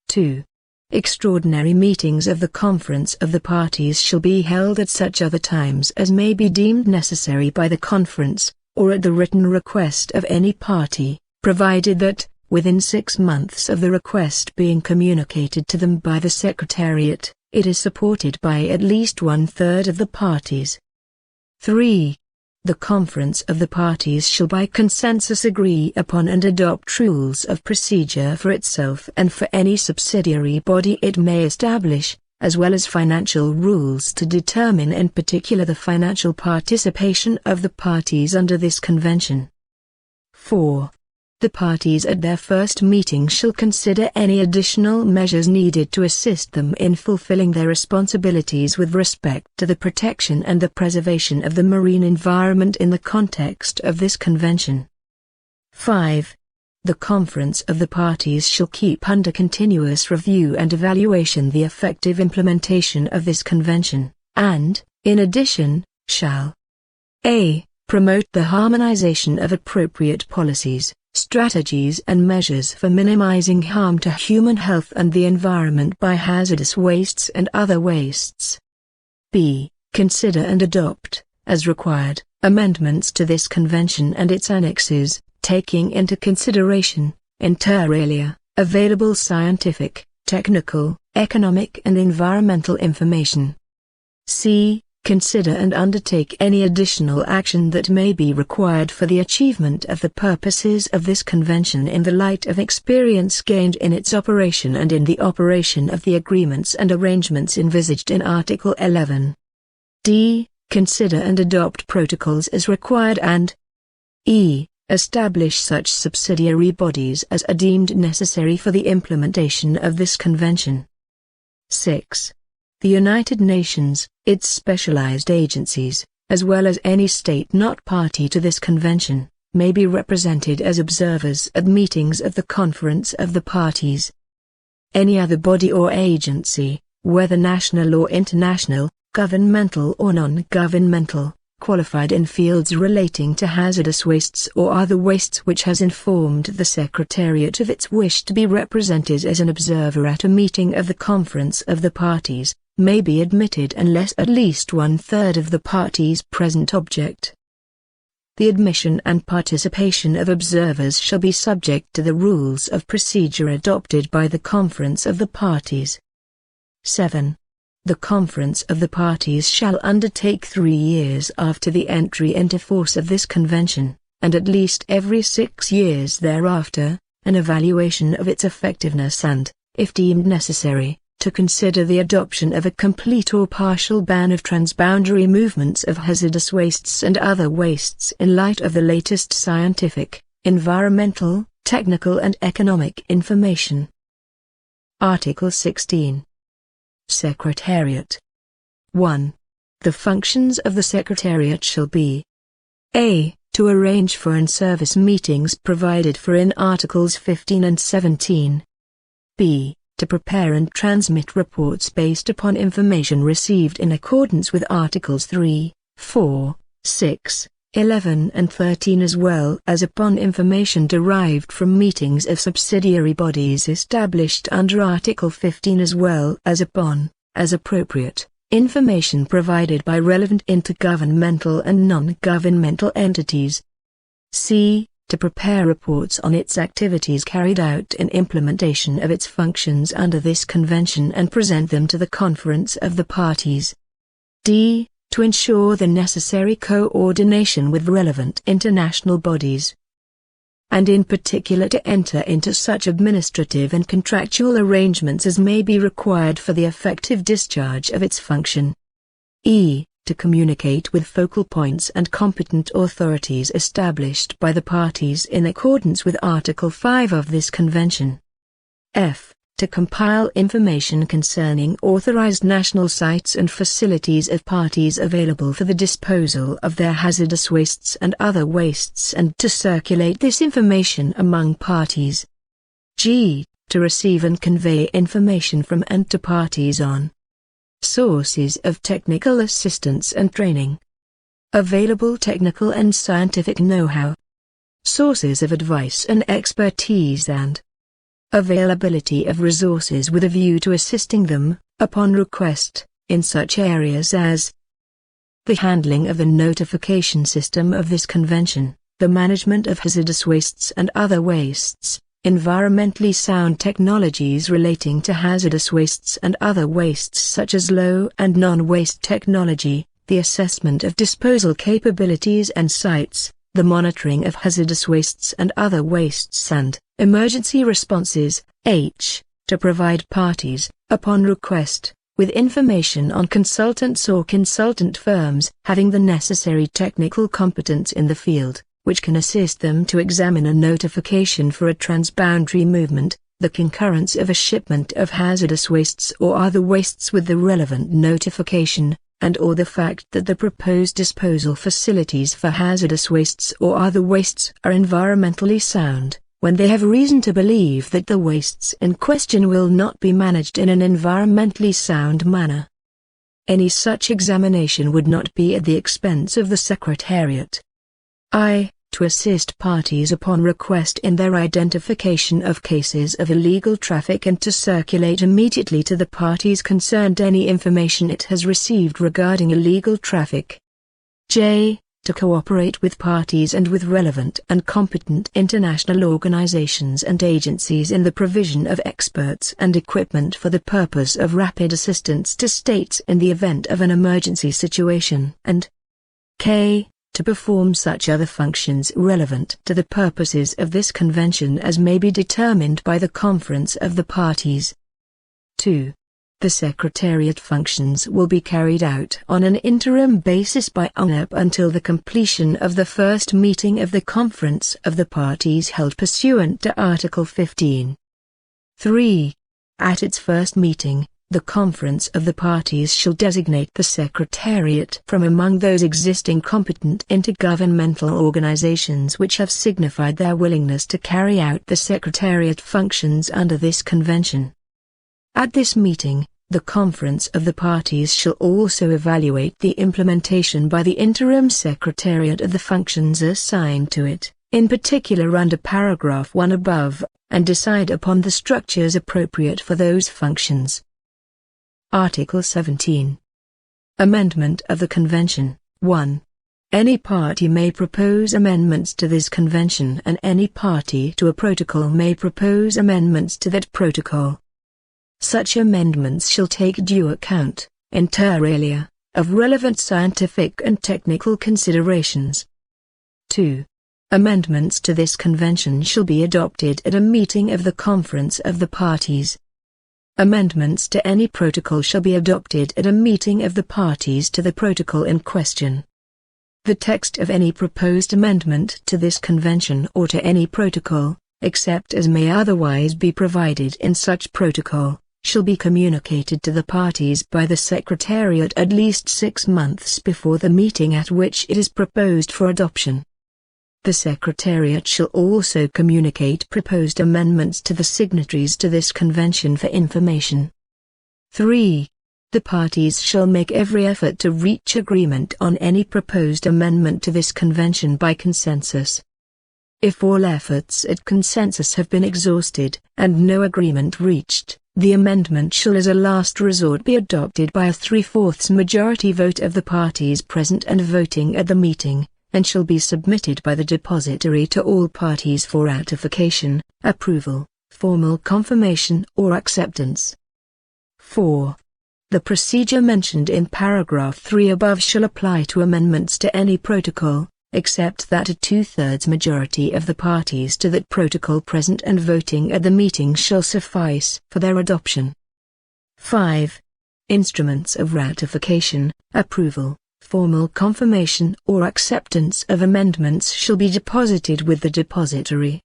2. Extraordinary meetings of the Conference of the Parties shall be held at such other times as may be deemed necessary by the Conference, or at the written request of any party, provided that, within 6 months of the request being communicated to them by the Secretariat, it is supported by at least 1/3 of the parties. 3. The Conference of the Parties shall by consensus agree upon and adopt rules of procedure for itself and for any subsidiary body it may establish, as well as financial rules to determine in particular the financial participation of the parties under this convention. 4. The parties at their first meeting shall consider any additional measures needed to assist them in fulfilling their responsibilities with respect to the protection and the preservation of the marine environment in the context of this convention. 5. The Conference of the Parties shall keep under continuous review and evaluation the effective implementation of this convention, and, in addition, shall a. Promote the harmonization of appropriate policies, strategies and measures for minimizing harm to human health and the environment by hazardous wastes and other wastes. b. Consider and adopt, as required, amendments to this convention and its annexes, taking into consideration, inter alia, available scientific, technical, economic and environmental information. c. Consider and undertake any additional action that may be required for the achievement of the purposes of this convention in the light of experience gained in its operation and in the operation of the agreements and arrangements envisaged in Article 11. d. Consider and adopt protocols as required and e. Establish such subsidiary bodies as are deemed necessary for the implementation of this convention. 6. The United Nations, its specialized agencies, as well as any state not party to this convention, may be represented as observers at meetings of the Conference of the Parties. Any other body or agency, whether national or international, governmental or non-governmental, qualified in fields relating to hazardous wastes or other wastes which has informed the Secretariat of its wish to be represented as an observer at a meeting of the Conference of the Parties, may be admitted unless at least 1/3 of the parties present object. The admission and participation of observers shall be subject to the rules of procedure adopted by the Conference of the Parties. 7. the Conference of the Parties shall undertake 3 years after the entry into force of this convention, and at least every 6 years thereafter, an evaluation of its effectiveness and, if deemed necessary, to consider the adoption of a complete or partial ban of transboundary movements of hazardous wastes and other wastes in light of the latest scientific, environmental, technical and economic information. Article 16. Secretariat. 1. The functions of the Secretariat shall be a. To arrange for in-service meetings provided for in Articles 15 and 17. b. To prepare and transmit reports based upon information received in accordance with Articles 3, 4, 6, 11 and 13 as well as upon information derived from meetings of subsidiary bodies established under Article 15 as well as upon, as appropriate, information provided by relevant intergovernmental and non-governmental entities. c. To prepare reports on its activities carried out in implementation of its functions under this convention and present them to the Conference of the Parties. d. To ensure the necessary coordination with relevant international bodies, and in particular to enter into such administrative and contractual arrangements as may be required for the effective discharge of its function. e. To communicate with focal points and competent authorities established by the parties in accordance with Article 5 of this convention. f. To compile information concerning authorized national sites and facilities of parties available for the disposal of their hazardous wastes and other wastes and to circulate this information among parties. g. To receive and convey information from and to parties on sources of technical assistance and training, available technical and scientific know-how, sources of advice and expertise and availability of resources with a view to assisting them, upon request, in such areas as the handling of the notification system of this convention, the management of hazardous wastes and other wastes, environmentally sound technologies relating to hazardous wastes and other wastes such as low and non-waste technology, the assessment of disposal capabilities and sites, the monitoring of hazardous wastes and other wastes and emergency responses. h. To provide parties, upon request, with information on consultants or consultant firms having the necessary technical competence in the field, which can assist them to examine a notification for a transboundary movement, the concurrence of a shipment of hazardous wastes or other wastes with the relevant notification, and or the fact that the proposed disposal facilities for hazardous wastes or other wastes are environmentally sound, when they have reason to believe that the wastes in question will not be managed in an environmentally sound manner. Any such examination would not be at the expense of the Secretariat. I. To assist parties upon request in their identification of cases of illegal traffic and to circulate immediately to the parties concerned any information it has received regarding illegal traffic. j. To cooperate with parties and with relevant and competent international organizations and agencies in the provision of experts and equipment for the purpose of rapid assistance to states in the event of an emergency situation, and k. To perform such other functions relevant to the purposes of this convention as may be determined by the Conference of the Parties. 2. The Secretariat functions will be carried out on an interim basis by UNEP until the completion of the first meeting of the Conference of the Parties held pursuant to Article 15. 3. At its first meeting, the Conference of the Parties shall designate the Secretariat from among those existing competent intergovernmental organizations which have signified their willingness to carry out the Secretariat functions under this convention. At this meeting, the Conference of the Parties shall also evaluate the implementation by the Interim Secretariat of the functions assigned to it, in particular under paragraph 1 above, and decide upon the structures appropriate for those functions. Article 17. Amendment of the Convention. 1. Any party may propose amendments to this convention and any party to a protocol may propose amendments to that protocol. Such amendments shall take due account, inter alia, of relevant scientific and technical considerations. 2. Amendments to this convention shall be adopted at a meeting of the Conference of the Parties. Amendments to any protocol shall be adopted at a meeting of the parties to the protocol in question. The text of any proposed amendment to this convention or to any protocol, except as may otherwise be provided in such protocol, shall be communicated to the parties by the Secretariat at least 6 months before the meeting at which it is proposed for adoption. The Secretariat shall also communicate proposed amendments to the signatories to this convention for information. 3. The parties shall make every effort to reach agreement on any proposed amendment to this convention by consensus. If all efforts at consensus have been exhausted, and no agreement reached, the amendment shall as a last resort be adopted by a 3/4 majority vote of the parties present and voting at the meeting, and shall be submitted by the depository to all parties for ratification, approval, formal confirmation or acceptance. 4. The procedure mentioned in paragraph 3 above shall apply to amendments to any protocol, except that a 2/3 majority of the parties to that protocol present and voting at the meeting shall suffice for their adoption. 5. Instruments of ratification, approval, formal confirmation or acceptance of amendments shall be deposited with the depository.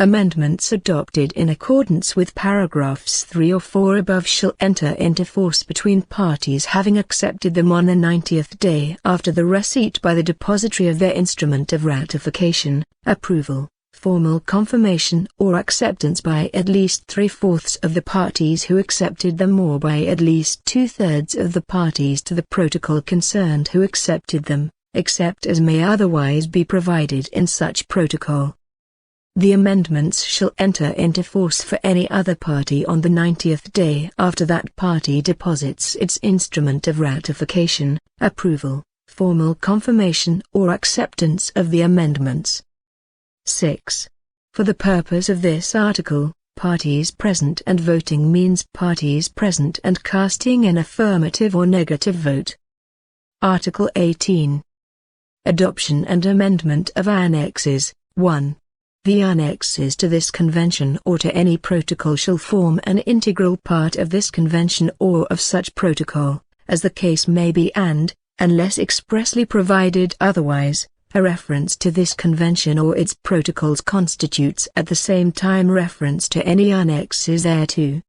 Amendments adopted in accordance with paragraphs 3 or 4 above shall enter into force between parties having accepted them on the 90th day after the receipt by the depository of their instrument of ratification, approval, formal confirmation or acceptance by at least 3/4 of the parties who accepted them or by at least 2/3 of the parties to the protocol concerned who accepted them, except as may otherwise be provided in such protocol. The amendments shall enter into force for any other party on the 90th day after that party deposits its instrument of ratification, approval, formal confirmation or acceptance of the amendments. 6. For the purpose of this article, parties present and voting means parties present and casting an affirmative or negative vote. Article 18. Adoption and amendment of annexes. 1. The annexes to this convention or to any protocol shall form an integral part of this convention or of such protocol, as the case may be and, unless expressly provided otherwise, a reference to this convention or its protocols constitutes at the same time reference to any annexes thereto.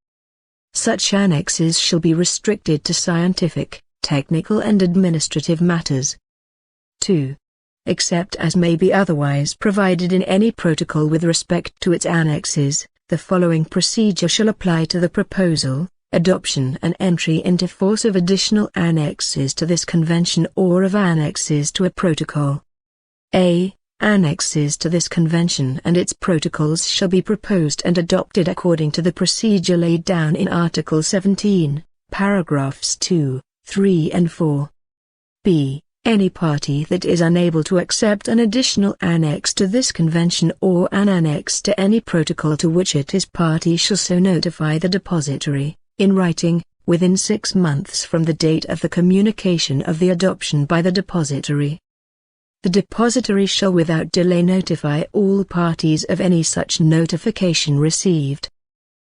Such annexes shall be restricted to scientific, technical and administrative matters. 2. Except as may be otherwise provided in any protocol with respect to its annexes, the following procedure shall apply to the proposal, adoption and entry into force of additional annexes to this convention or of annexes to a protocol. A. Annexes to this convention and its protocols shall be proposed and adopted according to the procedure laid down in Article 17, paragraphs 2, 3 and 4. B. Any party that is unable to accept an additional annex to this convention or an annex to any protocol to which it is party shall so notify the depository, in writing, within 6 months from the date of the communication of the adoption by the depository. The depository shall without delay notify all parties of any such notification received.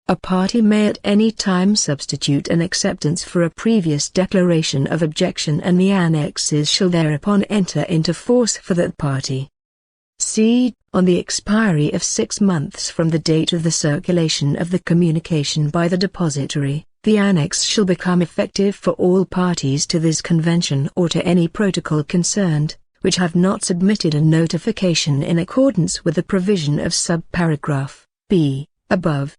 A party may at any time substitute an acceptance for a previous declaration of objection and the annexes shall thereupon enter into force for that party. C. On the expiry of 6 months from the date of the circulation of the communication by the depository, the annex shall become effective for all parties to this convention or to any protocol concerned, which have not submitted a notification in accordance with the provision of subparagraph B, above.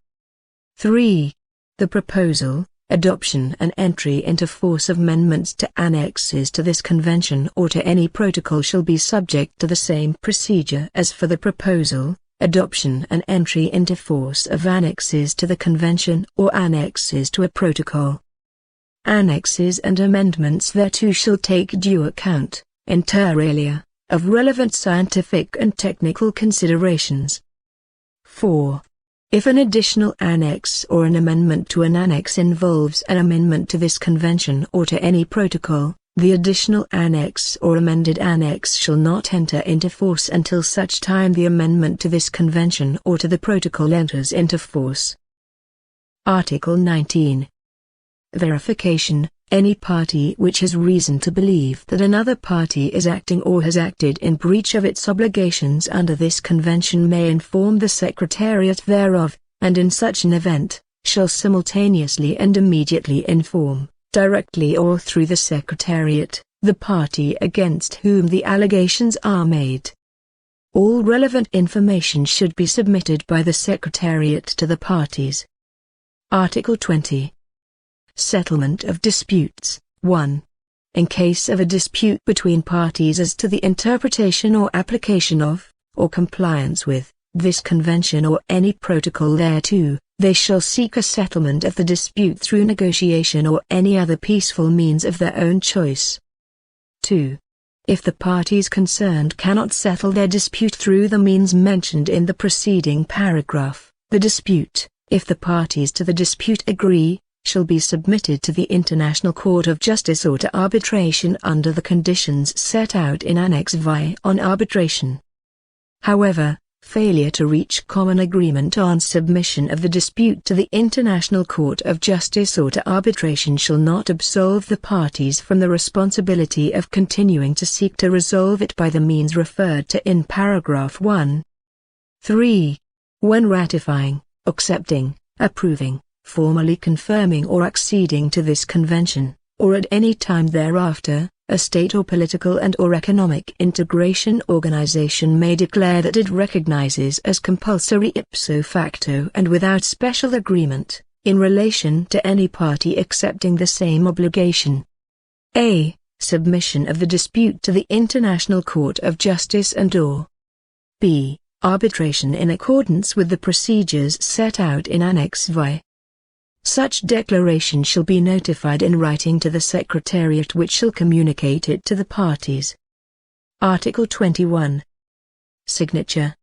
3. The proposal, adoption and entry into force of amendments to annexes to this convention or to any protocol shall be subject to the same procedure as for the proposal, adoption and entry into force of annexes to the convention or annexes to a protocol. Annexes and amendments thereto shall take due account, inter alia, of relevant scientific and technical considerations. 4. If an additional annex or an amendment to an annex involves an amendment to this convention or to any protocol, the additional annex or amended annex shall not enter into force until such time the amendment to this convention or to the protocol enters into force. Article 19. Verification. Any party which has reason to believe that another party is acting or has acted in breach of its obligations under this convention may inform the Secretariat thereof, and in such an event, shall simultaneously and immediately inform, directly or through the Secretariat, the party against whom the allegations are made. All relevant information should be submitted by the Secretariat to the parties. Article 20. Settlement of disputes. 1. In case of a dispute between parties as to the interpretation or application of, or compliance with, this convention or any protocol thereto, they shall seek a settlement of the dispute through negotiation or any other peaceful means of their own choice. 2. If the parties concerned cannot settle their dispute through the means mentioned in the preceding paragraph, the dispute, if the parties to the dispute agree, shall be submitted to the International Court of Justice or to arbitration under the conditions set out in Annex VI on arbitration. However, failure to reach common agreement on submission of the dispute to the International Court of Justice or to arbitration shall not absolve the parties from the responsibility of continuing to seek to resolve it by the means referred to in paragraph 1. 3. When ratifying, accepting, approving, formally confirming or acceding to this convention, or at any time thereafter, a state or political and/or economic integration organization may declare that it recognizes as compulsory ipso facto and without special agreement, in relation to any party accepting the same obligation. A. Submission of the dispute to the International Court of Justice and/or B. Arbitration in accordance with the procedures set out in Annex VI. Such declaration shall be notified in writing to the Secretariat, which shall communicate it to the parties. Article 21. Signature.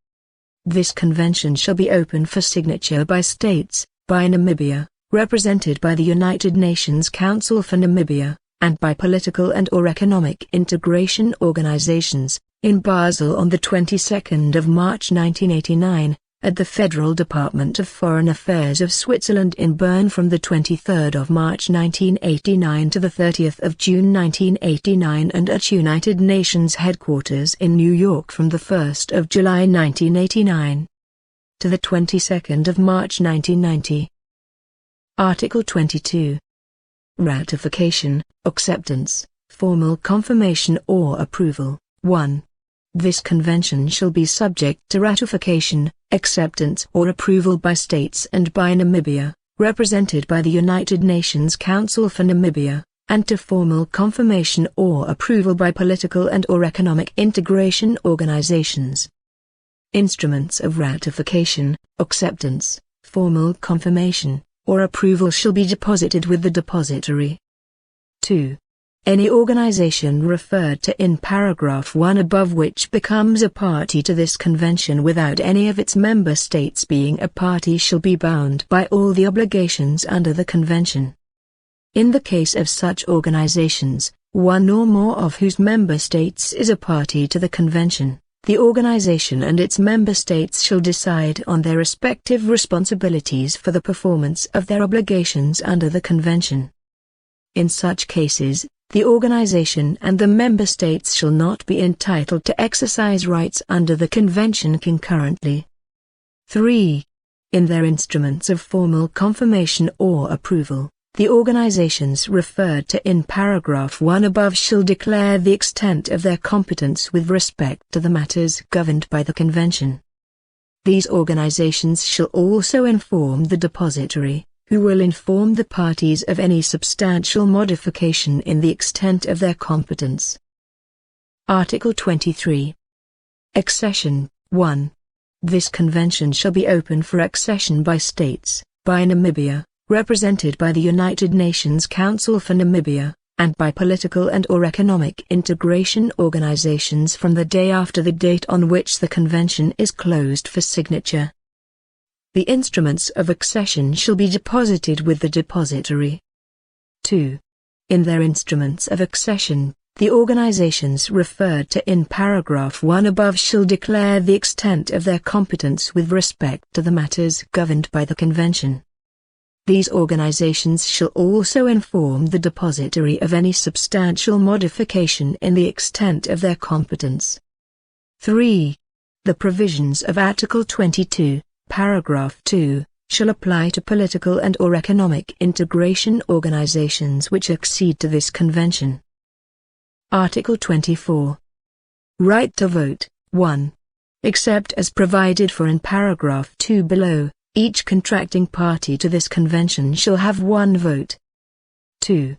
This convention shall be open for signature by states, by Namibia, represented by the United Nations Council for Namibia, and by political and/or economic integration organizations, in Basel on the 22nd of March 1989. At the Federal Department of Foreign Affairs of Switzerland in Bern from the 23rd of March 1989 to the 30th of June 1989, and at United Nations Headquarters in New York from the 1st of July 1989 to the 22nd of March 1990. Article 22. Ratification, acceptance, formal confirmation or approval. 1. This convention shall be subject to ratification, acceptance or approval by states and by Namibia, represented by the United Nations Council for Namibia, and to formal confirmation or approval by political and/or economic integration organizations. Instruments of ratification, acceptance, formal confirmation, or approval shall be deposited with the depository. 2. Any organization referred to in paragraph 1 above which becomes a party to this convention without any of its member states being a party shall be bound by all the obligations under the convention. In the case of such organizations, one or more of whose member states is a party to the convention, the organization and its member states shall decide on their respective responsibilities for the performance of their obligations under the convention. In such cases, the organization and the member states shall not be entitled to exercise rights under the convention concurrently. 3. In their instruments of formal confirmation or approval, the organizations referred to in paragraph 1 above shall declare the extent of their competence with respect to the matters governed by the convention. These organizations shall also inform the depository, who will inform the parties of any substantial modification in the extent of their competence. Article 23. Accession. 1. This convention shall be open for accession by states, by Namibia, represented by the United Nations Council for Namibia, and by political and/or economic integration organizations from the day after the date on which the convention is closed for signature. The instruments of accession shall be deposited with the depository. 2. In their instruments of accession, the organizations referred to in paragraph 1 above shall declare the extent of their competence with respect to the matters governed by the Convention. These organizations shall also inform the depository of any substantial modification in the extent of their competence. 3. The provisions of Article 22, paragraph 2, shall apply to political and/or economic integration organizations which accede to this convention. Article 24. Right to vote. 1. Except as provided for in paragraph 2 below, each contracting party to this convention shall have one vote. 2.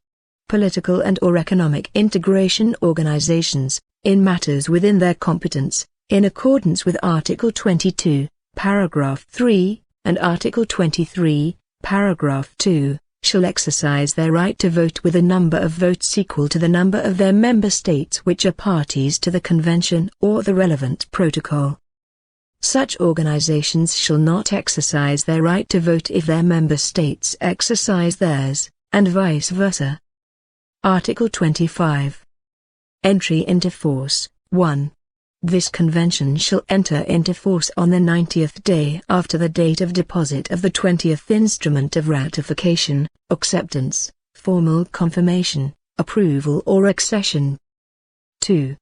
Political and/or economic integration organizations, in matters within their competence, in accordance with Article 22, paragraph 3, and Article 23, paragraph 2, shall exercise their right to vote with a number of votes equal to the number of their member states which are parties to the convention or the relevant protocol. Such organizations shall not exercise their right to vote if their member states exercise theirs, and vice versa. Article 25. Entry into force. 1. This convention shall enter into force on the 90th day after the date of deposit of the 20th instrument of ratification, acceptance, formal confirmation, approval or accession. 2.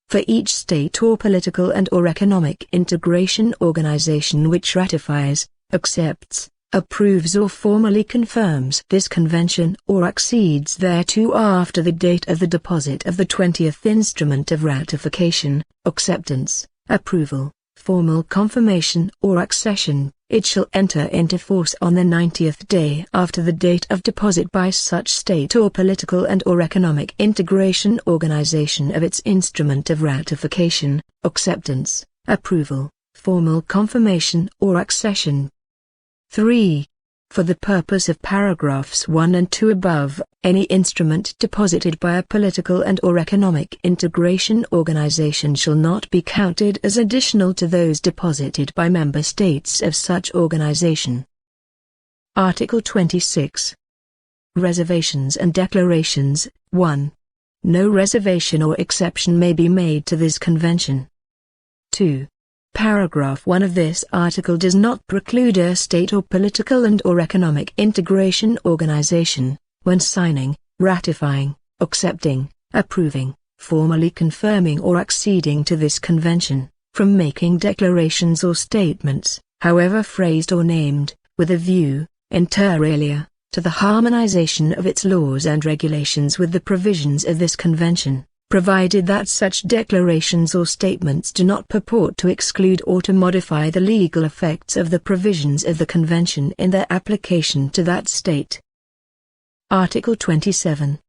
For each state or political and/or economic integration organization which ratifies, accepts, approves or formally confirms this convention or accedes thereto after the date of the deposit of the 20th instrument of ratification, acceptance, approval, formal confirmation or accession, it shall enter into force on the 90th day after the date of deposit by such state or political and/or economic integration organization of its instrument of ratification, acceptance, approval, formal confirmation or accession. 3. For the purpose of paragraphs 1 and 2 above, any instrument deposited by a political and/or economic integration organization shall not be counted as additional to those deposited by member states of such organization. Article 26. Reservations and declarations. 1. No reservation or exception may be made to this convention. 2. Paragraph 1 of this article does not preclude a state or political and/or economic integration organization, when signing, ratifying, accepting, approving, formally confirming or acceding to this convention, from making declarations or statements, however phrased or named, with a view, inter alia, to the harmonization of its laws and regulations with the provisions of this convention, provided that such declarations or statements do not purport to exclude or to modify the legal effects of the provisions of the convention in their application to that state. Article 27.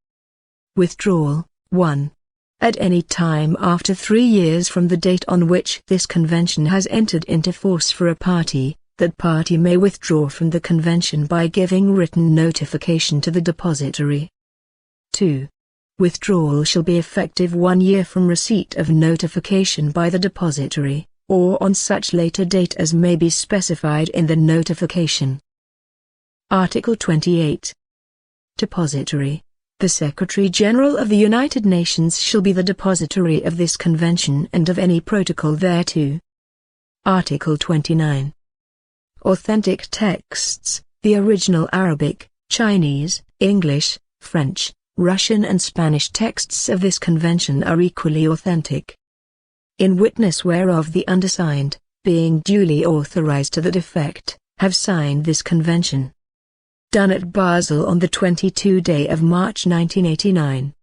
Withdrawal. 1. At any time after 3 years from the date on which this convention has entered into force for a party, that party may withdraw from the convention by giving written notification to the depository. 2. Withdrawal shall be effective 1 year from receipt of notification by the depository, or on such later date as may be specified in the notification. Article 28. Depository. The Secretary-General of the United Nations shall be the depository of this convention and of any protocol thereto. Article 29. Authentic texts, the original Arabic, Chinese, English, French, Russian and Spanish texts of this convention are equally authentic. In witness whereof the undersigned, being duly authorized to that effect, have signed this convention. Done at Basel on the 22nd day of March 1989.